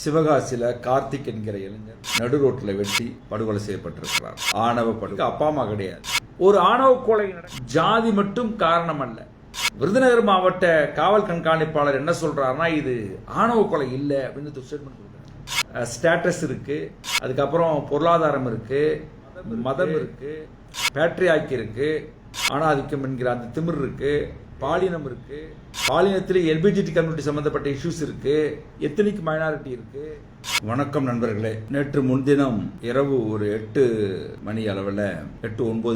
சிவகாசியில கார்த்திக் என்கிற இளைஞர் நடு ரோட்ல வெட்டி படுகொலை செய்யப்பட்டிருக்கிறார். ஆணவ படுகொலை. அப்பா அம்மா கிடையாது. ஒரு ஆணவ கொலை ஜாதி மட்டும் காரணம் அல்ல. விருதுநகர் மாவட்ட காவல் கண்காணிப்பாளர் என்ன சொல்றாருன்னா, இது ஆணவ கொலை இல்லை அப்படின்னு ஸ்டேட்மெண்ட் கொடுக்குறாரு. ஸ்டேட்டஸ் இருக்கு, அதுக்கப்புறம் பொருளாதாரம் இருக்கு, மதம் இருக்கு, பேட்ரியாக்கி இருக்கு, ஆணாதிக்கம் என்கிற அந்த திமிர் இருக்கு, பாலினம் இருக்கு, பாலினத்தில் எல்பிஜிடி கம்யூனிட்டி சம்பந்தப்பட்ட இஷ்யூஸ் இருக்கு, எத்தனிக் மைனாரிட்டி இருக்கு. வணக்கம் நண்பர்களே. நேற்று முன்தினம் இரவு ஒரு 8-9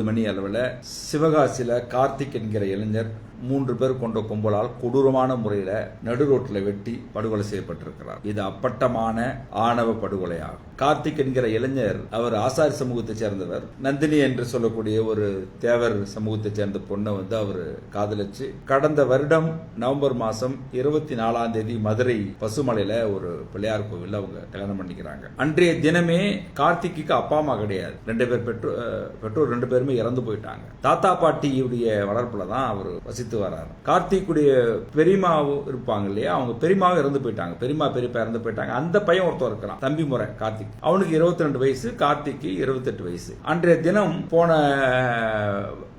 மணி அளவில் சிவகாசியில கார்த்திக் என்கிற இளைஞர் 3 பேர் கொண்ட கும்பலால் கொடூரமான முறையில் நடு ரோட்டில் வெட்டி படுகொலை செய்யப்பட்டிருக்கிறார். இது அப்பட்டமான ஆணவ படுகொலையாகும். கார்த்திக் என்கிற இளைஞர் அவர் ஆசாரி சமூகத்தை சேர்ந்தவர். நந்தினி என்று சொல்லக்கூடிய ஒரு தேவர் சமூகத்தை சேர்ந்த பொண்ணை அவர் காதலிச்சு கடந்த வருடம் நவம்பர் மாதம் 24ஆம் தேதி மதுரை பசுமலையில ஒரு பிள்ளையார் கோவில் அவங்க கல்யாணம் பண்ணிக்கிறாங்க. அன்றைய தினமே கார்த்திக்கு அப்பா அம்மா கிடையாது. 2 பேர் பெற்றோர் 2 பேருமே இறந்து போயிட்டாங்க. தாத்தா பாட்டியுடைய வளர்ப்புல தான் அவர் வசித்து வராரு. கார்த்திக்குடைய பெரியமாவும் இருப்பாங்க இல்லையா, அவங்க பெரியமாவும் இறந்து போயிட்டாங்க. பெரியமா பெரியப்பா இறந்து போயிட்டாங்க. அந்த பையன் ஒருத்தர் இருக்கிறான், தம்பி முறை கார்த்திக். அவனுக்கு 22 வயசு, கார்த்திக்கு 28 வயசு. அன்றைய தினம் போன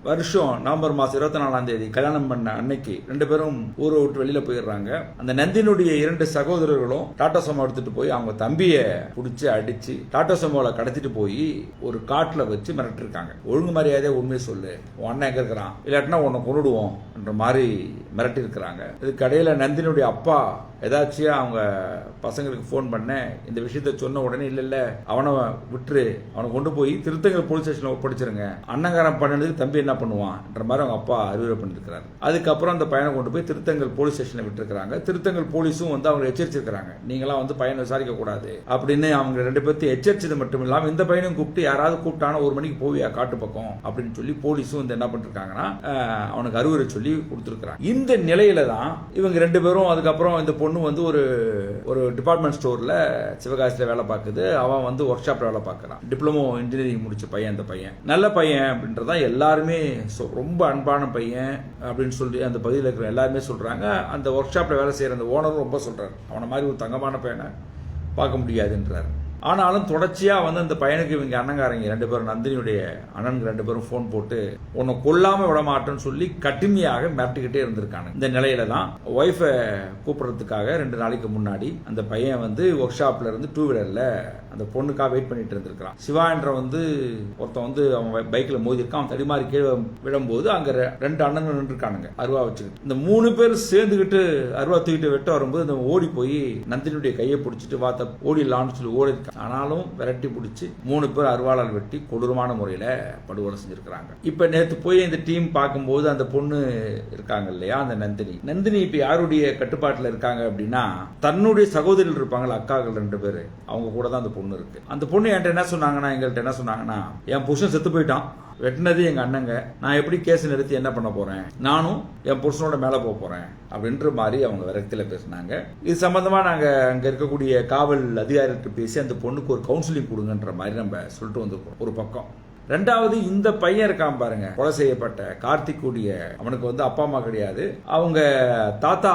வருஷம் நவம்பர் மாதம் 24ஆம் தேதி கல்யாணம் பண்ண அன்னைக்கு 2 பேரும் ஊரை விட்டு வெளியில போயிடுறாங்க. அந்த நந்தினுடைய 2 சகோதரர்களும் டாடா சோமோ எடுத்துட்டு போய் அவங்க தம்பிய பிடிச்சி அடிச்சு டாடா சோமோல கடத்திட்டு போய் ஒரு காட்டுல வச்சு மிரட்டிருக்காங்க. ஒழுங்கு மரியாதையா உண்மையை சொல்லு, உன் அண்ணன் எங்க இருக்கிறான், இல்லாட்டினா உன்னை கொண்டுடுவோம் என்ற மாதிரி மிரட்டி இருக்கிறாங்க. இதுக்கு இடையில நந்தினுடைய அப்பா ஏதாச்சும் அவங்க பசங்களுக்கு போன் பண்ண இந்த விஷயத்த சொன்ன உடனே இல்ல அவனை விட்டுரு, அவனை கொண்டு போய் திருத்தங்கல் போலீஸ் ஸ்டேஷன்ல ஒப்படைச்சிருங்க, அன்னங்காரம் பண்ணதுக்கு தம்பி என்ன பண்ணுவான் என்ற மாதிரி அவங்க அப்பா அறிவுரை பண்ணிருக்கிறாரு. அதுக்கப்புறம் அந்த பையனை கொண்டு போய் திருத்தங்கல் போலீஸ் ஸ்டேஷன்ல விட்டுருக்காங்க. திருத்தங்கல் போலீஸும் அவங்க எச்சரிச்சிருக்காங்க, நீங்களாம் பையனை விசாரிக்க கூடாது அப்படின்னு. அவங்க 2 பேர்த்து எச்சரிச்சது மட்டும் இல்லாம இந்த பையனும் கூப்பிட்டு யாராவது கூப்பிட்டான 1 மணிக்கு போவியா காட்டு பக்கம் அப்படின்னு சொல்லி போலீஸும் என்ன பண்ணிருக்காங்கன்னா அவனுக்கு அறிவுரை சொல்லி கொடுத்துருக்காங்க. இந்த நிலையில தான் இவங்க 2 பேரும் அதுக்கப்புறம் இந்த பொண்ணு ஒரு டிபார்ட்மெண்ட் ஸ்டோர்ல சிவகாசியில வேலை பார்க்குது. அவன் ஒர்க் ஷாப்ல வேலை பார்க்கறான். டிப்ளமோ இன்ஜினியரிங் முடிச்ச பையன். அந்த பையன் நல்ல பையன் அப்படின்றதா எல்லாருமே ரொம்ப அன்பான பையன் அப்படின்னு சொல்லி அந்த பகுதியில் இருக்கிற எல்லாருமே சொல்றாங்க. அந்த ஒர்க் ஷாப்ல வேலை செய்யற அந்த ஓனரும் ரொம்ப சொல்றாரு, அவனை மாதிரி ஒரு தங்கமான பையனை பார்க்க முடியாதுன்றாரு. ஆனாலும் தொடர்ச்சியா அந்த பையனுக்கு இவங்க அண்ணங்காரங்க 2 பேரும், நந்தினியுடைய அண்ணனுக்கு 2 பேரும் போன் போட்டு உன்னை கொல்லாம விட மாட்டேன்னு சொல்லி கடுமையாக மிரட்டிக்கிட்டே இருந்திருக்காங்க. இந்த நிலையில தான் ஒய்ஃபை கூப்பிடுறதுக்காக 2 நாளைக்கு முன்னாடி அந்த பையன் ஒர்க் ஷாப்ல இருந்து 2 வீலர்ல அந்த பொண்ணுக்காக வெயிட் பண்ணிட்டு இருந்திருக்கான். சிவா என்ற ஒருத்தன் அவன் பைக்ல மோதி இருக்கான். அவன் தடிமாறி கீழே விடும்போது அங்க 2 அண்ணன் நின்றுருக்கானுங்க அருவா வச்சுக்கிட்டு. இந்த 3 பேர் சேர்ந்துகிட்டு அருவா தூக்கிட்டு வெட்ட வரும்போது இந்த ஓடி போய் நந்தினுடைய கையை பிடிச்சிட்டு வாத்த ஓடிடலான்னு சொல்லி ஓடி இருக்கான். ஆனாலும் விரட்டி பிடிச்சி 3 பேர் அருவாளால் வெட்டி கொடூரமான முறையில படுகொலை செஞ்சிருக்கிறாங்க. இப்ப நேற்று போய் இந்த டீம் பார்க்கும்போது அந்த பொண்ணு இருக்காங்க இல்லையா, அந்த நந்தினி இப்ப யாருடைய கட்டுப்பாட்டுல இருக்காங்க அப்படின்னா, தன்னுடைய சகோதரிகள் இருப்பாங்களா, அக்காக்கள் 2 பேரு, அவங்க கூட தான் அந்த பொண்ணு இருக்கு. அந்த பொண்ணு என்கிட்ட என்ன சொன்னாங்கன்னா, என் புருஷன் செத்து போயிட்டான், வெட்டினது எங்க அண்ணங்க, நான் எப்படி கேஸ் நிறுத்தி என்ன பண்ண போறேன், நானும் என் புருஷனோட மேல போறேன் அப்படின்ற மாதிரி அவங்க விரக்தியில பேசினாங்க. இது சம்பந்தமா நாங்க அங்க இருக்கக்கூடிய காவல் அதிகாரிகிட்ட பேசி அந்த பொண்ணுக்கு ஒரு கவுன்சிலிங் கொடுங்கன்ற மாதிரி நம்ம சொல்லிட்டு வந்திருக்கோம் ஒரு பக்கம். 2வது இந்த பையன் இருக்கான் பாருங்க, கொலை செய்யப்பட்ட கார்த்திக்குடைய, அவனுக்கு அப்பா அம்மா கிடையாது. அவங்க தாத்தா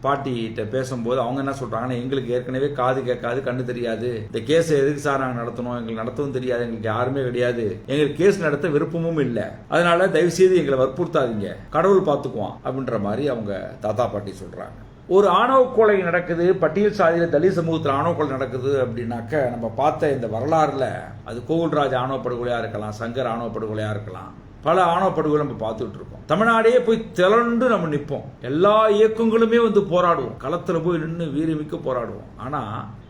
பாட்டிகிட்ட பேசும்போது அவங்க என்ன சொல்றாங்கன்னா, எங்களுக்கு ஏற்கனவே காது கேட்காது, கண்ணு தெரியாது, இந்த கேஸ் எதுக்கு சார் நாங்க நடத்தணும், எங்களுக்கு நடத்தவும் தெரியாது, எங்களுக்கு யாருமே கிடையாது, எங்களுக்கு கேஸ் நடத்த விருப்பமும் இல்லை, அதனால தயவு செய்து எங்களை வற்புறுத்தாதீங்க, கடவுள் பார்த்துக்குவான் அப்படின்ற மாதிரி அவங்க தாத்தா பாட்டி சொல்றாங்க. ஒரு ஆணவ கொலை நடக்குது, பட்டியல் சாதியில தலித் சமூகத்தில் ஆணவ கொலை நடக்குது அப்படின்னாக்க நம்ம பார்த்த இந்த வரலாறுல அது கோகுல்ராஜ் ஆணவ படுகொலையா இருக்கலாம், சங்கர் ஆணவ படுகொலையா இருக்கலாம், பல ஆணவ படுகொலை நம்ம பார்த்துட்டு இருக்கோம். தமிழ்நாடே போய் திரண்டு நம்ம நிற்போம், எல்லா இயக்கங்களுமே போராடுவோம், களத்துல போய் நின்று வீரமிக்க போராடுவோம். ஆனா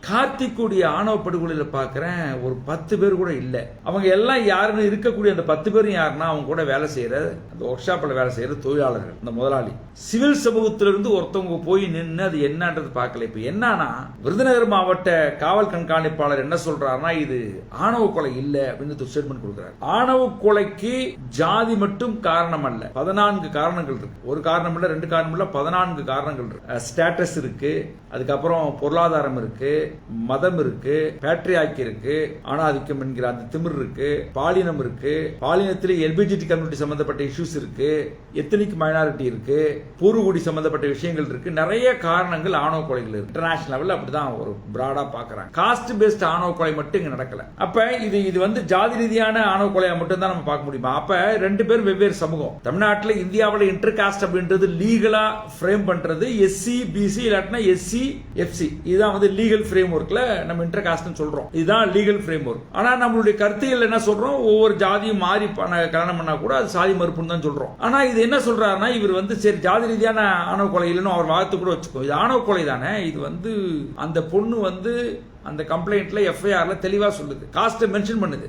கார்த்திக்குடைய ஆணவ படுகொலையில பாக்குறேன் ஒரு 10 பேர் கூட இல்ல. அவங்க எல்லாம் யாருன்னு இருக்கக்கூடிய அந்த 10 பேரும் யாருன்னா, அவங்க கூட வேலை செய்யற அந்த ஒர்க் ஷாப்ல வேலை செய்யற தொழிலாளர்கள், அந்த முதலாளி. சிவில் சமூகத்திலிருந்து ஒருத்தவங்க போய் நின்று அது என்னன்றது பார்க்கல. இப்ப என்னன்னா, விருதுநகர் மாவட்ட காவல் கண்காணிப்பாளர் என்ன சொல்றாருன்னா, இது ஆணவ கொலை இல்ல அப்படின்னு ஸ்டேட்மெண்ட் கொடுக்கிறார். ஆணவ கொலைக்கு ஜாதி மட்டும் காரணம் அல்ல, 14 காரணங்கள் இருக்கு. ஒரு காரணம் இல்ல, 2 காரணம் இல்ல, 14 காரணங்கள் இருக்கு. ஸ்டேட்டஸ் இருக்கு, அதுக்கப்புறம் பொருளாதாரம் இருக்கு, மதம் இருக்கு, பேட்ரியாக்கி இருக்கு, ஆணாதிக்கம் என்கிற அந்த திமிர் இருக்கு, பாலினம் இருக்கு, பாலினத்தில் எல்பிஜிடி கம்யூனிட்டி சம்பந்தப்பட்ட இஷ்யூஸ் இருக்கு, எத்தனிக் மைனாரிட்டி இருக்கு, பூர்வகுடி சம்பந்தப்பட்ட விஷயங்கள் இருக்கு. நிறைய காரணங்கள் ஆணவ கொலைகள் இருக்கு. இன்டர்நேஷனல் லெவல்ல அப்படிதான் ஒரு பிராடா பாக்குறாங்க. காஸ்ட் பேஸ்ட் ஆணவ கொலை மட்டும் இங்க நடக்கல. அப்ப இது வந்து ஜாதி ரீதியான ஆணவ கொலையை மட்டும் தான் நம்ம பார்க்க முடியுமா? அப்ப ரெண்டு பேரும் வெவ்வேறு சமூகம். தமிழ்நாட்டில் இந்தியாவில் இன்டர் காஸ்ட் அப்படின்றது லீகலா ஃப்ரேம் பண்றது எஸ்சி பிசி இல்லாட்டினா எஸ்சி எஃப்சி. இதுதான் வந்து லீகல் ஃப்ரேம் ஒர்க்ல நம்ம இன்டர் காஸ்ட் சொல்றோம். இதுதான் லீகல் ஃப்ரேம் ஒர்க். ஆனா நம்மளுடைய கருத்தியல் என்ன சொல்றோம்? ஒவ்வொரு ஜாதியும் மாறி கல்யாணம் பண்ணா கூட அது சாதி மறுப்புன்னு தான் சொல்றோம். ஆனா இது என்ன சொல்றாருன்னா, இவர் வந்து சரி ஜாதி ரீதியான ஆணவ கொலை இல்லைன்னு அவர் வார்த்தை கூட வச்சுக்கோ, இது ஆணவ கொலை தானே. இது வந்து அந்த பொண்ணு வந்து அந்த கம்ப்ளைண்ட்ல எஃப்ஐஆர்ல தெளிவா சொல்லுது, காஸ்ட் மென்ஷன் பண்ணுது.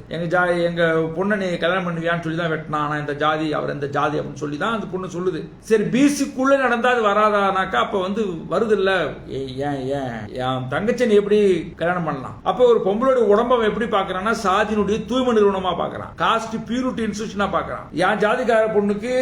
எங்க பொண்ணை நீ கல்யாணம் பண்ணுவியான்னு சொல்லி தான் வெட்டினா, ஆனா இந்த ஜாதி அவர் இந்த ஜாதி அப்படின்னு சொல்லி தான் அந்த பொண்ணு சொல்லுது. சரி பிசிக்குள்ள நடந்தா அது வராதானாக்கா அப்ப வந்து வருது இல்ல, என் தங்கச்சி நீ எப்படி கல்யாணம் பண்ணலாம்? அப்ப ஒரு பொம்பளோட உடம்ப எப்படி பாக்குறான்னா சாதியினுடைய தூய்மை நிறுவனமா பாக்குறான், காஸ்ட் பியூரிட்டி இன்ஸ்டிடியூஷனா பாக்குறான். என் ஜாதிக்கார பொண்ணுக்கு,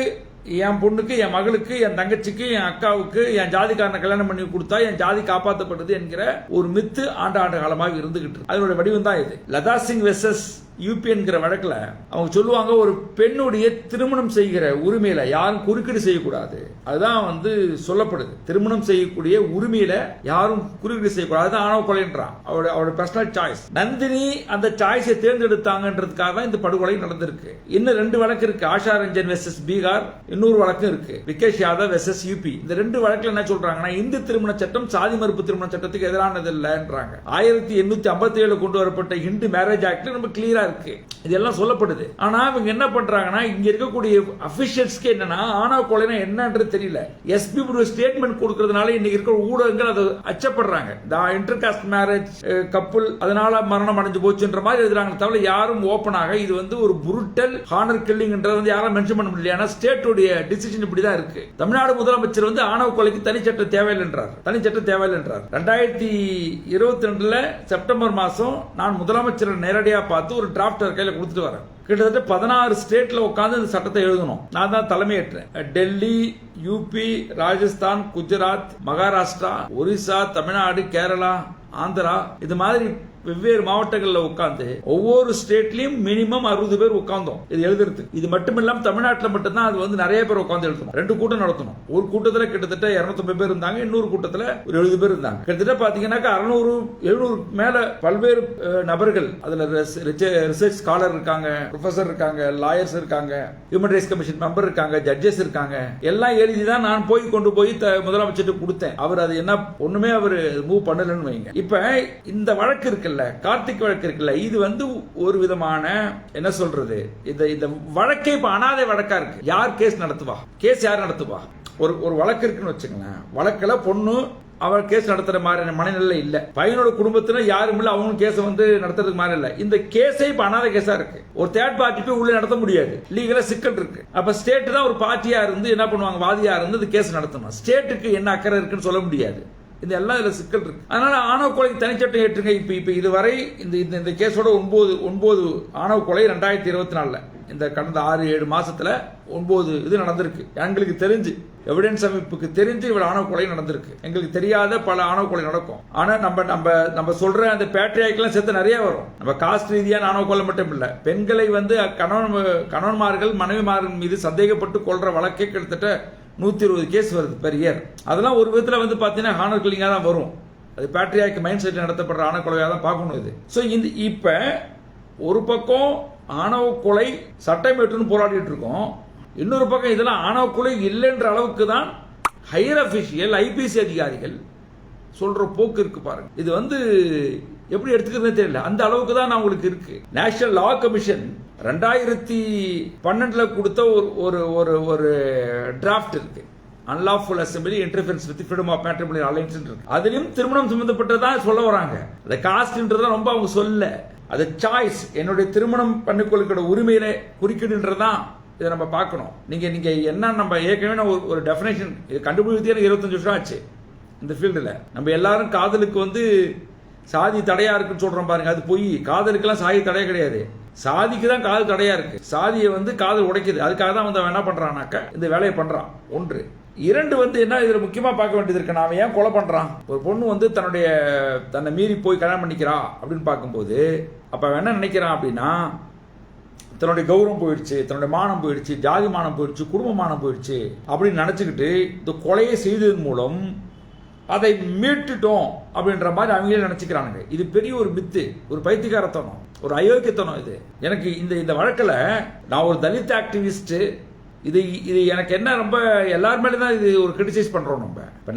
என் பொண்ணுக்கு, என் மகளுக்கு, என் தங்கச்சிக்கு, என் அக்காவுக்கு என் ஜாதிக்காரனை கல்யாணம் பண்ணி கொடுத்தா என் ஜாதி காப்பாற்றப்படுது என்கிற ஒரு மித்து ஆண்டு காலமாக இருந்துகிட்டு அதனுடைய வடிவம் தான் இது. லதா சிங் வெர்சஸ் யூபி என்கிற வழக்குல அவங்க சொல்லுவாங்க, ஒரு பெண்ணுடைய திருமணம் செய்கிற உரிமையில யாரும் குறுக்கீடு செய்யக்கூடாது. அதுதான் வந்து சொல்லப்படுது. திருமணம் செய்யக்கூடிய உரிமையில யாரும் குறுக்கீடு செய்யக்கூடாது. ஆணவ கொலைன்றான். அவருடைய பர்சனல் சாய்ஸ். நந்தினி அந்த சாய்ஸை தேர்ந்தெடுத்தாங்கன்றதுக்காக தான் இந்த படுகொலை நடந்திருக்கு. இன்னும் 2 வழக்கு இருக்கு. ஆஷா ரஞ்சன் வெர்சஸ் பீகார், இன்னொரு வழக்கு இருக்கு விகேஷ் யாதவ் வெர்சஸ் யூபி. இந்த 2 வழக்குல என்ன சொல்றாங்கன்னா, இந்து திருமண சட்டம் சாதி மறுப்பு திருமண சட்டத்துக்கு எதிரானது இல்லைன்றாங்க. 1857 கொண்டு வரப்பட்ட ஹிந்து மேரேஜ் ஆக்ட் ரொம்ப கிளியரா இருக்கு. இதெல்லாம் சொல்லப்படுது. ஆனா இவங்க என்ன பண்றாங்கன்னா, இங்க இருக்கக்கூடிய அபிஷியல்ஸ்க்கு என்னன்னா ஆணவ கொலைனா என்னன்றது தெரியல. எஸ்பி ஒரு ஸ்டேட்மெண்ட் கொடுக்கறதுனால இன்னைக்கு இருக்கிற ஊடகங்கள் அதை அச்சப்படுறாங்க. இன்டர் காஸ்ட் மேரேஜ் கப்புள் அதனால மரணம் அடைஞ்சு போச்சுன்ற மாதிரி எழுதுறாங்க. தவிர யாரும் ஓப்பனாக இது வந்து ஒரு புருட்டல் ஹானர் கில்லிங்ன்றது வந்து யாரும் மென்ஷன் பண்ண முடியல. ஆனா ஸ்டேட்டுடைய டிசிஷன் இப்படிதான் இருக்கு. தமிழ்நாடு முதலமைச்சர் வந்து ஆணவ கொலைக்கு தனிச்சட்டம் தேவையில்லைன்றார். 2022 செப்டம்பர் மாசம் நான் முதலமைச்சரை நேரடியாக பார்த்து ஒரு டிராப்ட் கையில கொடுத்துட்டு வரேன். கிட்டத்தட்ட 16 ஸ்டேட்ல உட்கார்ந்து இந்த சட்டத்தை எழுதணும். நான் தான் தலைமையேற்றேன். டெல்லி, யூபி, ராஜஸ்தான், குஜராத், மகாராஷ்டிரா, ஒரிசா, தமிழ்நாடு, கேரளா, ஆந்திரா, இது மாதிரி வெவ்வேறு மாவட்டங்களில் உட்கார்ந்து ஒவ்வொரு ஸ்டேட்லயும் மினிமம் 60 பேர் உட்கார்ந்தோம் இது எழுதுறது. இது மட்டும் இல்லாம தமிழ்நாட்டில் மட்டும்தான் அது வந்து நிறைய பேர் உட்கார்ந்து எழுதணும். 2 கூட்டம் நடத்தணும். ஒரு கூட்டத்தில் கிட்டத்தட்ட 250 பேர் இருந்தாங்க, இன்னொரு கூட்டத்தில் ஒரு 70 பேர் இருந்தாங்க. கிட்டத்தட்ட பாத்தீங்கன்னா 600-700 மேல பல்வேறு நபர்கள், அதுல ரிசர்ச் ஸ்காலர் இருக்காங்க, ப்ரொஃபசர் இருக்காங்க, லாயர்ஸ் இருக்காங்க, ஹியூமன் ரைட்ஸ் கமிஷன் மெம்பர் இருக்காங்க, ஜட்ஜஸ் இருக்காங்க. எல்லாம் எழுதிதான் நான் கொண்டு போய் முதலமைச்சர் கொடுத்தேன். அவர் அது என்ன ஒண்ணுமே அவர் மூவ் பண்ணலன்னு வைங்க. இப்ப இந்த வழக்கு இருக்குல்ல, கார்த்திக் வழக்கு இருக்குல்ல, இது வந்து ஒரு விதமான என்ன சொல்றது, இந்த வழக்கே இப்ப அனாதை வழக்கா இருக்கு. யார் கேஸ் நடத்துவா? கேஸ் யார் நடத்துவா? ஒரு வழக்கு இருக்குன்னு வச்சுங்களேன். வழக்குல பொண்ணு அவர் கேஸ் நடத்துற மாதிரி மனநிலை இல்ல, பையனோட குடும்பத்தினர் யாரும் இல்ல, அவங்க கேஸ் வந்து நடத்துறதுக்கு மாதிரி இல்ல. இந்த கேஸே இப்ப அனாதை கேஸா இருக்கு. ஒரு தேர்ட் பார்ட்டி போய் உள்ள நடத்த முடியாது, லீகலா சிக்கல் இருக்கு. அப்ப ஸ்டேட் தான் ஒரு பார்ட்டியா இருந்து என்ன பண்ணுவாங்க, வாதியா இருந்து இந்த கேஸ் நடத்தணும். ஸ்டேட்டுக்கு என்ன அக்கறை இருக்குன்னு சொல்ல முடியாது. இந்த எல்லாம் இதுல சிக்கல் இருக்கு. அதனால ஆணவ கொலைக்கு தனிச்சட்டம் ஏற்றுங்க. இப்ப இதுவரை இந்த கேஸோட 9 ஆணவ கொலை 2024 இந்த கடந்த 6-7 மாசத்துல 9 இது நடந்திருக்கு. எங்களுக்கு தெரிஞ்சு எவிடன்ஸ் அமைப்புக்கு தெரிஞ்சு இவ்வளவு ஆணவ கொலை நடந்திருக்கு. எங்களுக்கு தெரியாத பல ஆணவ கொலை நடக்கும். ஆனா நம்ம சொல்ற அந்த பேட்ரியாக்கெல்லாம் சேர்த்து நிறைய வரும். நம்ம காஸ்ட் ரீதியான ஆணவ கொலை மட்டும் இல்ல, பெண்களை வந்து கணவன்மார்கள் மனைவிமார்கள் மீது சந்தேகப்பட்டு கொள்ற வழக்கே கிட்டத்தட்ட 120 கேஸ் வருது பெர் இயர். அதெல்லாம் ஒரு விதத்துல வந்து பாத்தீங்கன்னா ஹானர் கில்லிங்கா தான் வரும். அது பேட்ரியாக் மைண்ட் செட் நடத்தப்படுற ஆணவ கொலையா தான் பார்க்கணும் இது. சோ இப்ப ஒரு பக்கம் ஆணவ கொலை சட்டம் ஏற்றுன்னு போராடிட்டு இருக்கோம், இன்னொரு பக்கம் இதெல்லாம் ஆணவ கொலை இல்லைன்ற அளவுக்கு தான் ஹையர் அபிஷியல் ஐபிசி அதிகாரிகள் சொல்ற போக்கு இருக்கு பாருங்க. இது வந்து எப்படி எடுத்துக்கிறதே தெரியல, அந்த அளவுக்கு தான் உங்களுக்கு இருக்கு. நேஷனல் லா கமிஷன் 2012 கொடுத்த ஒரு டிராஃப்ட் இருக்கு, unlawful assembly interference with freedom of matrimonial alliance இருக்கு. அதிலும் திருமணம் சம்பந்தப்பட்டதான் சொல்ல வராங்க. அந்த காஸ்ட்ன்றத ரொம்ப அவங்க சொல்ல, அது சாய்ஸ், என்னுடைய திருமணம் பண்ணிக்கொள்கிற உரிமையில குறிக்கிடுன்றதான் இதை நம்ம பார்க்கணும். நீங்க என்ன நம்ம ஏற்கனவே ஒரு டெஃபினேஷன் கண்டுபிடிச்சே 25 வருஷம் ஆச்சு இந்த ஃபீல்டுல. நம்ம எல்லாரும் காதலுக்கு வந்து சாதி தடையா இருக்குன்னு சொல்றோம் பாருங்க, அது பொய். காதலுக்கெல்லாம் சாதி தடையா கிடையாது, சாதிக்கு தான் காதல் தடையா இருக்கு. சாதியை வந்து காதல் உடைக்குது. அதுக்காக தான் வந்து அவன் என்ன பண்றான்னாக்க இந்த வேலையை பண்றான். ஒன்று. இரண்டு வந்து என்ன இதில் முக்கியமாக பார்க்க வேண்டியது இருக்கு. நான் ஏன் கொலை பண்ணுறான், ஒரு பொண்ணு வந்து தன்னை மீறி போய் கல்யாணம் பண்ணிக்கிறா அப்படின்னு பார்க்கும்போது அப்போ அவன் என்ன நினைக்கிறான் அப்படின்னா, தன்னுடைய கௌரவம் போயிடுச்சு, தன்னுடைய மானம் போயிடுச்சு, ஜாதி மானம் போயிடுச்சு, குடும்ப மானம் போயிடுச்சு அப்படின்னு நினச்சிக்கிட்டு இந்த கொலையை செய்ததன் மூலம் அதை மீட்டுட்டோம் அப்படின்ற மாதிரி அவங்களே நினச்சிக்கிறானுங்க. இது பெரிய ஒரு மித்து, ஒரு பைத்தியக்காரத்தனம், ஒரு அயோக்கியத்தனம். இது எனக்கு இந்த வழக்கில் நான் ஒரு தலித் ஆக்டிவிஸ்ட், இது எனக்கு என்ன ரொம்ப எல்லாருமே தான் இது ஒரு கிரிட்டிசைஸ் பண்றோம்.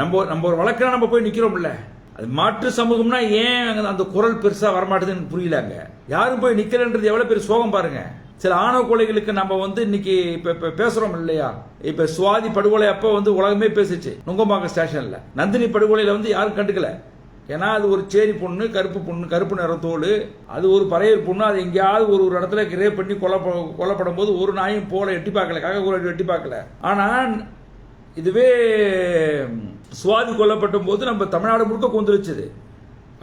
நம்ம ஒரு வழக்கில் நம்ம போய் நிக்கிறோம்ல, அது மாற்று சமூகம்னா ஏன் அந்த குரல் பெருசா வரமாட்டேதுன்னு எனக்கு புரியலங்க. யாரும் போய் நிக்கலன்றது எவ்வளவு பெரிய சோகம் பாருங்க. சில ஆணவ கொலைகளுக்கு நம்ம வந்து இன்னைக்கு இப்ப பேசுறோம் இல்லையா, இப்ப சுவாதி படுகொலை அப்ப வந்து உலகமே பேசிச்சு நுங்கம்பாக்கம் ஸ்டேஷன்ல. நந்தினி படுகொலையில வந்து யாரும் கண்டுக்கல, ஏன்னா அது ஒரு சேரி பொண்ணு, கருப்பு நிற தோல், அது ஒரு பறையர் பொண்ணு, அது எங்கேயாவது ஒரு இடத்துல ரேப் பண்ணி கொல்லப்படும் போது ஒரு நாயும் போல எட்டி பார்க்கல, காக்க எட்டி பார்க்கல. ஆனா இதுவே சுவாதி கொல்லப்பட்ட போது நம்ம தமிழ்நாடு முழுக்க கொந்துருச்சு.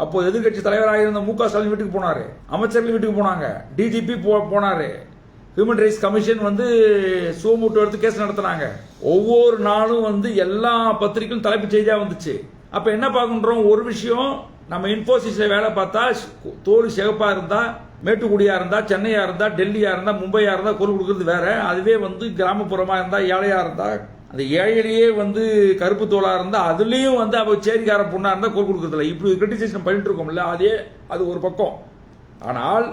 அப்போ எதிர்கட்சி தலைவராக இருந்த மு க ஸ்டாலின் வீட்டுக்கு போனாரு, அமைச்சர்கள் வீட்டுக்கு போனாங்க, டிஜிபி போனாரு, ஹியூமன் ரைட்ஸ் கமிஷன் வந்து சோமூட்டு எடுத்து கேஸ் நடத்தினாங்க. ஒவ்வொரு நாளும் வந்து எல்லா பத்திரிகையும் தலைப்புச் செய்தியா வந்துச்சு. அப்ப என்ன பார்க்கின்றோம், ஒரு விஷயம், நம்ம இன்ஃபோசிஸ்ல வேலை பார்த்தா தோல் சிகப்பா இருந்தா, மேட்டுக்குடியா இருந்தா, சென்னையா இருந்தா, டெல்லியா இருந்தா, மும்பையா இருந்தா குரல் கொடுக்கறது வேற. அதுவே வந்து கிராமப்புறமா இருந்தா, ஏழையா இருந்தா, அந்த ஏழையிலேயே வந்து கருப்பு தோலா இருந்தா, அதுலயும் வந்து அவ சேரிக்கார பொண்ணா இருந்தா குரல் கொடுக்கறதில்ல. இப்படி கிரிட்டிசைசேஷன் பண்ணிட்டு இருக்கோம்ல, அது ஒரு பக்கம். ஆனால்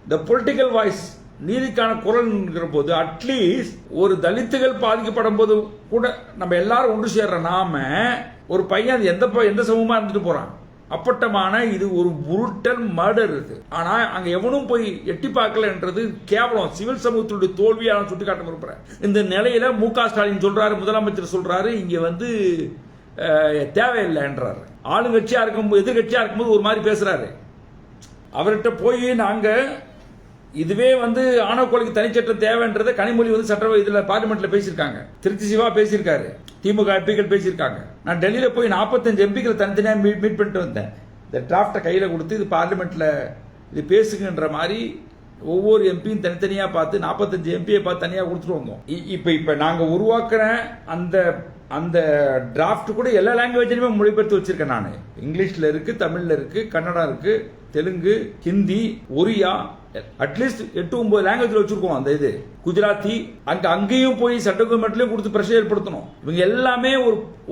இந்த பொலிட்டிக்கல் வாய்ஸ், நீதிக்கான குரல்ங்கிற போது அட்லீஸ்ட் ஒரு தலித்துகள் பாதிக்கப்படும் போது கூட நம்ம எல்லாரும் ஒன்று சேர்ற நாம, ஒரு பையன் அது எந்த சமூகமா இருந்துட்டு போறான், அப்பட்டமான இது ஒரு புருட்டல் மர்டர் இருக்கு. ஆனா அங்க எவனும் போய் எட்டி பார்க்கலன்றது கேவலம், சிவில் சமூகத்துடைய தோல்வியான சுட்டிக்காட்ட விரும்புறேன். இந்த நிலையில மு க ஸ்டாலின் சொல்றாரு, முதலமைச்சர் சொல்றாரு, இங்க வந்து தேவையில்லைன்றாரு. ஆளுங்கட்சியா இருக்கும்போது, எதிர்கட்சியா இருக்கும்போது ஒரு மாதிரி பேசுறாரு. அவர்கிட்ட போய் நாங்க இதுவே வந்து ஆணவ கொலைக்கு தனிச்சட்டம் தேவைன்றதை கனிமொழி வந்து சட்ட இதுல பார்லிமெண்ட்ல பேசியிருக்காங்க, திருச்சி சிவா பேசியிருக்காரு, திமுக எம்பிக்கள் பேசியிருக்காங்க. நான் டெல்லியில போய் 45 எம்பிக்கள் தனித்தனியா மீட் பண்ணிட்டு வந்தேன். இந்த டிராப்டை கையில கொடுத்து இது பார்லிமெண்ட்ல இது பேசுகின்ற மாதிரி ஒவ்வொரு எம்பியும் தனித்தனியா பார்த்து 45 எம்பியை பார்த்து தனியா கொடுத்துட்டு வந்தோம். இப்ப நாங்க உருவாக்குற அந்த டிராப்ட் கூட எல்லா லாங்குவேஜ்லயுமே மொழிபெயர்த்து வச்சிருக்கேன். நான் இங்கிலீஷ்ல இருக்கு, தமிழ்ல இருக்கு, கன்னடா இருக்கு, தெலுங்கு, ஹிந்தி, ஒரியா, அட்லீஸ்ட் 8-9 லாங்குவேஜ்ல வச்சிருக்கோம். அந்த இது குஜராத்தி, அங்கேயும் போய் சட்ட கவர்மெண்ட்லயும் கொடுத்து பிரஷர் ஏற்படுத்தணும். இவங்க எல்லாமே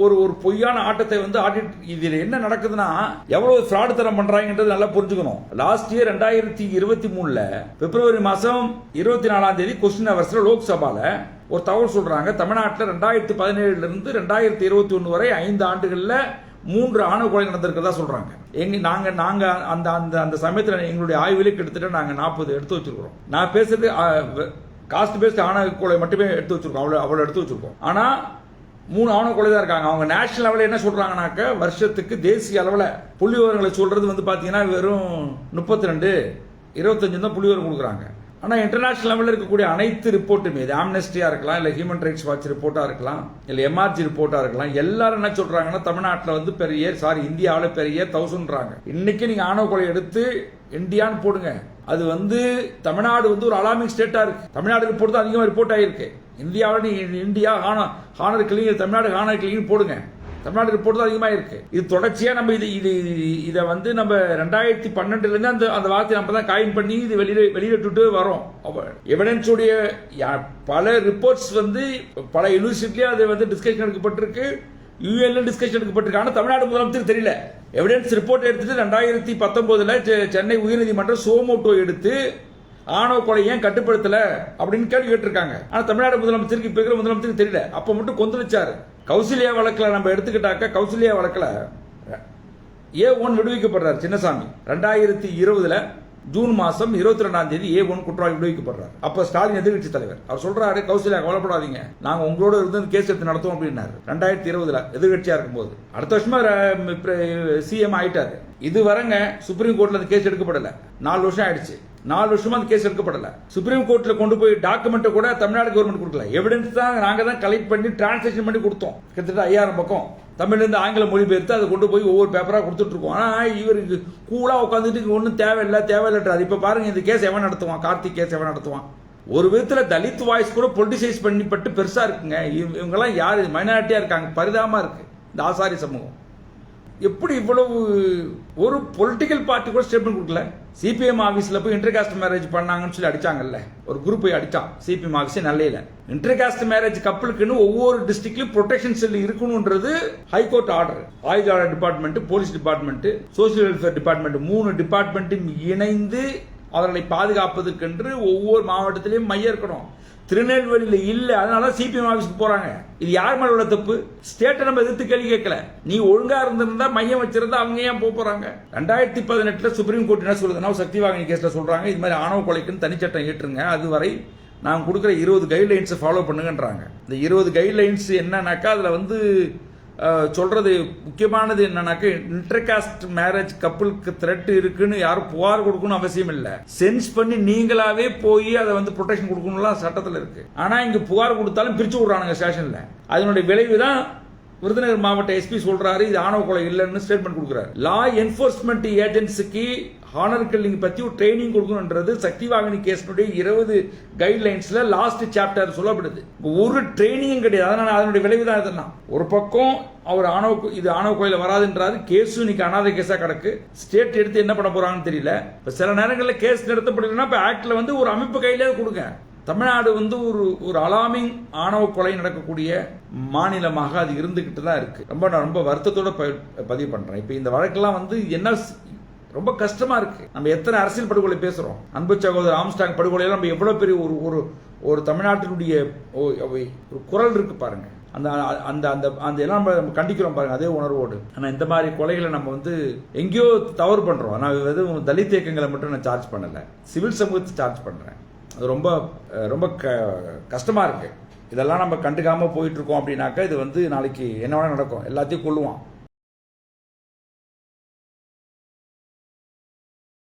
ஒரு பொய்யான ஆட்டத்தை வந்து ஆடிட். இதுல என்ன நடக்குதுன்னா, எவ்வளவு ஃப்ராட் தரம் பண்றாங்கன்றது நல்லா புரிஞ்சுக்கணும். லாஸ்ட் இயர் 2023 பிப்ரவரி மாசம் 24 கொஸ்டின் அவர்ஸ்ல லோக்சபால ஒரு தகவல் சொல்றாங்க. தமிழ்நாட்டில் 2017 இருந்து 2021 வரை 5 ஆண்டுகள்ல 3 ஆணவ கொலை நடந்திருக்கிறதா சொல்றாங்க. நாங்க அந்த சமயத்தில் எங்களுடைய ஆய்விலே கிட்டத்தட்ட நாங்க 40 எடுத்து வச்சிருக்கிறோம். நான் பேசுறது காஸ்ட் பேஸ்ட் ஆணவ கொலை மட்டுமே எடுத்து வச்சிருக்கோம், அவ்வளவு எடுத்து வச்சிருக்கோம். ஆனா 3 ஆணவ கொலை தான் இருக்காங்க. அவங்க நேஷனல் லெவலில் என்ன சொல்றாங்கன்னாக்க, வருஷத்துக்கு தேசிய அளவில் புள்ளி விவரங்களை சொல்றது வந்து பாத்தீங்கன்னா வெறும் 32, 25 தான் புள்ளி விவரம் கொடுக்குறாங்க. ஆனால் இன்டர்நேஷனல் லெவலில் இருக்கக்கூடிய அனைத்து ரிப்போர்ட்டுமே, இது ஆம்னஸ்டியா இருக்கலாம், இல்லை ஹியூமன் ரைட்ஸ் வாட்ச் ரிப்போர்ட்டா இருக்கலாம், இல்லை எம்ஆர்ஜி ரிப்போர்ட்டா இருக்கலாம், எல்லாரும் என்ன சொல்றாங்கன்னா, தமிழ்நாட்டில் வந்து இந்தியாவில் பெரிய 1000ன்றாங்க. இன்னைக்கு நீங்க ஆணவ கொலை எடுத்து இந்தியான்னு போடுங்க, அது வந்து தமிழ்நாடு வந்து ஒரு அலார்மிங் ஸ்டேட்டா இருக்கு. தமிழ்நாடு ரிப்போர்ட் தான் அதிகமாக ரிப்போர்ட் ஆகிருக்கு. இந்தியாவில் இந்தியா ஹானர் கிளிங், தமிழ்நாடு ஹானர் கிளிங் போடுங்க, தமிழ்நாடு ரிப்போர்ட் தான் அதிகமாக இருக்கு. இது தொடர்ச்சியா நம்ம இதை வந்து நம்ம 2012 அந்த வார்த்தை நம்ம தான் காயின் பண்ணி இது வெளியிட்டு வரோம். எவிடன்ஸ் உடைய பல ரிப்போர்ட்ஸ் வந்து பல யூனிவர்சிட்டில அது வந்து டிஸ்கஷன் எடுக்கப்பட்டிருக்கு, யூஎன்ல டிஸ்கஷன் எடுக்கப்பட்டிருக்கு. ஆனால் தமிழ்நாடு முதலமைச்சருக்கு தெரியல. எவிடன்ஸ் ரிப்போர்ட் எடுத்துட்டு 2019 சென்னை உயர்நீதிமன்றம் சோமோட்டோ எடுத்து ஆணவ கொலை ஏன் கட்டுப்படுத்தல அப்படின்னு கேள்வி கேட்டிருக்காங்க. ஆனா தமிழ்நாடு முதலமைச்சருக்கு இப்ப இருக்கிற முதலமைச்சருக்கு தெரியல. அப்ப மட்டும் கொந்தளிச்சாரு. கௌசல்யா வழக்கில் நம்ம எடுத்துக்கிட்டாக்க, கௌசல்யா வழக்கில் A1 விடுவிக்கப்படுறாரு சின்னசாமி. 2020 ஜூன் மாசம் 22 A1 குற்றவாளி விடுவிக்கப்படுறாரு. அப்ப ஸ்டாலின் எதிர்கட்சி தலைவர் அவர் சொல்றாரு, கௌசல்யா கவலைப்படாதீங்க, நாங்க உங்களோட இருந்து கேஸ் எடுத்து நடத்துவோம் அப்படின்னாரு. 2020 எதிர்கட்சியா இருக்கும்போது. அடுத்த வருஷமா சிஎம் ஆயிட்டாரு. இது வரங்க சுப்ரீம் கோர்ட்ல அந்த கேஸ் எடுக்கப்படல. 4 வருஷம் ஆயிடுச்சு. 4 வருஷமா அந்த கேஸ் எடுக்கப்படல. சுப்ரீம் கோர்ட்ல கொண்டு போய் டாக்குமெண்ட் கூட தமிழ்நாடு கவர்மெண்ட் கொடுக்கல. எவிடன்ஸ் தான் நாங்க தான் கலெக்ட் பண்ணி டிரான்ஸ்லேஷன் பண்ணி கொடுத்தோம். கிட்டத்தட்ட 5000 பக்கம் தமிழ்ல இருந்து ஆங்கில மொழிபெயர்த்து அதை கொண்டு போய் ஒவ்வொரு பேப்பரா கொடுத்துட்டு இருக்கோம். ஆனா இவருக்கு கூலா உட்காந்துட்டு ஒன்னும் தேவையில்லை. இப்ப பாருங்க, இந்த கேஸ் எவன் நடத்துவான், கார்த்திக் கேஸ் எவன் நடத்துவான், ஒரு விதத்தில் தலித் வாய்ஸ் கூட பொலிட்டிசைஸ் பண்ணிப்பட்டு பெருசா இருக்குங்க. இவங்கெல்லாம் யாரு மைனாரிட்டியா இருக்காங்க, பரிதாபமா இருக்கு இந்த ஆசாரி சமூகம். எப்படி இவ்வளவு ஒரு பொலிட்டிக்கல் பார்ட்டி கூட ஸ்டேட்மெண்ட் கொடுக்கல. சிபிஎம் ஆபீஸ்ல போய் இன்டர்காஸ்ட் மேரேஜ் பண்ணாங்கன்னு சொல்லி அடிச்சாங்கல்ல, ஒரு குரூப் போய் அடிச்சான் சிபிஎம் ஆபீஸ் நல்லையில. இன்டர்காஸ்ட் மேரேஜ் கப்பலுக்குன்னு ஒவ்வொரு டிஸ்ட்ரிக்ட்லயும் ப்ரொடெக்ஷன் செல் இருக்கணும்ன்றது ஹைகோர்ட் ஆர்டர். ஆயுத department, police department, social welfare department, 3 டிபார்ட்மெண்ட்டும் இணைந்து அவர்களை பாதுகாப்பதற்கென்று ஒவ்வொரு மாவட்டத்திலையும் மையம் இருக்கணும். திருநெல்வேலியில இல்ல, அதனால சிபிஎம் ஆபீஸ்க்கு போறாங்க. இது யார் மேல உள்ள தப்பு? ஸ்டேட்டை நம்ம எதிர்த்து கேள்வி கேட்கல. நீ ஒழுங்கா இருந்திருந்தா மையம் வச்சிருந்தா அவங்க ஏன் போறாங்க? 2018 சுப்ரீம் கோர்ட் என்ன சொல்லுதுன்னா, சக்திவாகினி கேஸ்ல சொல்றாங்க, இது மாதிரி ஆணவ கொலைக்குன்னு தனிச்சட்டம் ஏற்றுங்க, அதுவரை நான் கொடுக்குற 20 கைட்லைன்ஸ் ஃபாலோ பண்ணுங்கன்றாங்க. இந்த 20 கைட்லைன்ஸ் என்னன்னாக்கா அதுல வந்து சொல்றது முக்கியமானது என்னன்னாக்க, இன்டர்காஸ்ட் மேரேஜ் கப்புளுக்கு த்ரெட் இருக்குன்னு யாரும் புகார் கொடுக்கணும் அவசியம் இல்ல. சென்ஸ் பண்ணி நீங்களாவே போய் அதை வந்து ப்ரொடெக்ஷன் கொடுக்கணும்லாம் சட்டத்தில் இருக்கு. ஆனா இங்க புகார் கொடுத்தாலும் பிரிச்சு விடுறானுங்க ஸ்டேஷன்ல. அதனுடைய விளைவுதான் விருதுநகர் மாவட்ட எஸ்பி சொல்றாரு, இது ஆணவ கொலை இல்லைன்னு ஸ்டேட்மெண்ட் கொடுக்கிறாரு. லா என்போர்ஸ்மெண்ட் ஏஜென்சிக்கு ஹானர் கில்லிங் பத்தி ஒரு ட்ரைனிங் கொடுக்கணும்ன்றது சக்திவாகினி கேஸ்னுடைய 20 கைட்லைன்ஸ்ல லாஸ்ட் சாப்டர் சொல்லப்படுது. ஒரு ட்ரைனிங்கும் கிடையாது. அதனால அதனுடைய விளைவு தான் இதெல்லாம். ஒரு பக்கம் அவர் இது ஆணவ கொலையில வராதுன்றாரு, கேஸும் இன்னைக்கு அனாதை கேஸா கிடக்கு. ஸ்டேட் எடுத்து என்ன பண்ண போறாங்கன்னு தெரியல. சில நேரங்களில் கேஸ் நிறுத்தப்படுதுன்னா இப்ப ஆக்ட்ல வந்து ஒரு அமைப்பு கையிலே கொடுங்க. தமிழ்நாடு வந்து ஒரு அலாமிங் ஆணவ கொலை நடக்கக்கூடிய மாநிலமாக அது இருந்துகிட்டு தான் இருக்கு. நான் ரொம்ப வருத்தத்தோட பதிவு பண்றேன். இப்ப இந்த வழக்கெல்லாம் வந்து என்ன ரொம்ப கஷ்டமா இருக்கு. நம்ம எத்தனை அரசியல் படுகொலை பேசுறோம். அன்பு சகோதரர் ஆம்ஸ்டாங் படுகொலையெல்லாம் நம்ம எவ்வளவு பெரிய ஒரு தமிழ்நாட்டினுடைய ஒரு குரல் இருக்கு பாருங்க. அந்த அந்த அந்த அந்த எல்லாம் நம்ம கண்டிக்கிறோம் பாருங்க, அதே உணர்வோடு. ஆனா இந்த மாதிரி கொலைகளை நம்ம வந்து எங்கேயோ தவறு பண்றோம். நான் எதுவும் தலித் இயக்கங்களை மட்டும் நான் சார்ஜ் பண்ணல, சிவில் சமூகத்தை சார்ஜ் பண்றேன். அது ரொம்ப ரொம்ப கஷ்டமா இருக்கு. இதெல்லாம் நம்ம கண்டுக்காம போயிட்டு இருக்கோம் அப்படின்னாக்கா இது வந்து நாளைக்கு என்ன வேணா நடக்கும், எல்லாத்தையும் கொள்ளுவான்.